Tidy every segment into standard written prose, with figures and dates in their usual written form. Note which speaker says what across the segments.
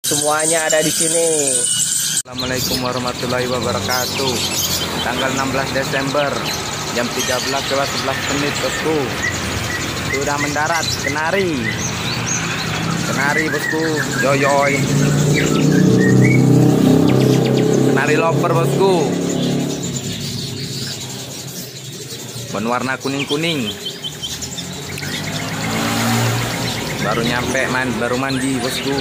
Speaker 1: Semuanya ada di sini.
Speaker 2: Assalamualaikum warahmatullahi wabarakatuh. Tanggal 16 Desember jam 13:11 bosku. Sudah mendarat kenari. Kenari bosku, yoyoy. Kenari loper bosku. Berwarna kuning-kuning. Baru nyampe baru mandi bosku.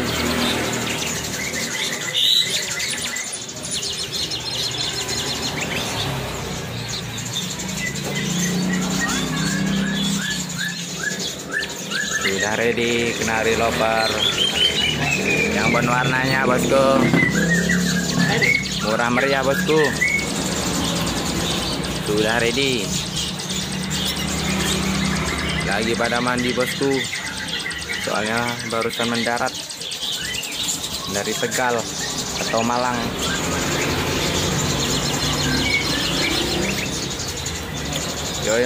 Speaker 2: Sudah ready kenari loper yang berwarnanya bosku, murah meriah bosku. Sudah ready, lagi pada mandi bosku, soalnya barusan mendarat dari Tegal atau Malang. Yo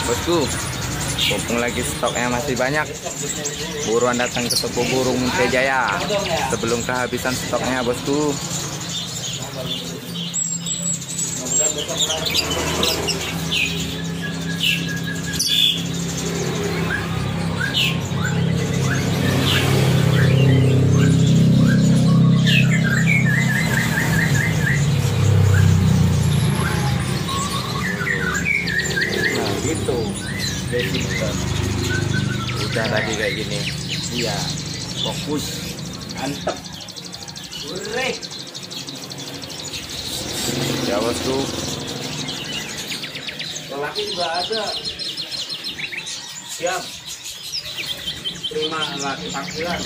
Speaker 2: bosku, mumpung lagi stoknya masih banyak, buruan datang ke toko burung Munte Jaya sebelum kehabisan stoknya bosku. Nah gitu. Udah tadi kayak gini. Iya, fokus, antep. Ya bosku,
Speaker 1: Lelaki juga ada. Siap. Terima laki panggilan.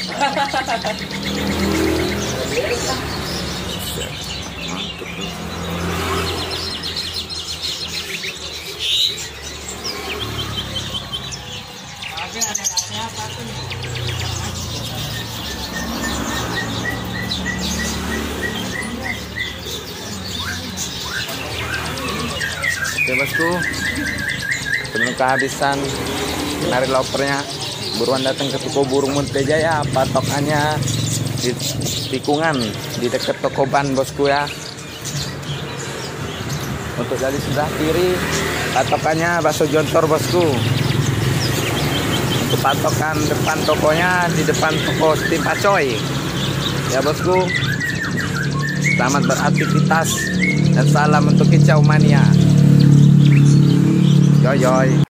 Speaker 2: mantap nih. Oke bosku, sebelum kehabisan kenari lopernya, buruan datang ke toko burung Munte Jaya. Patokannya di tikungan di dekat toko ban bosku ya. Untuk dari sebelah kiri patokannya bakso jontor bosku. Untuk patokan depan tokonya di depan toko Steam Pacoy ya bosku. Selamat beraktivitas dan salam untuk kicau mania. Yoyoy.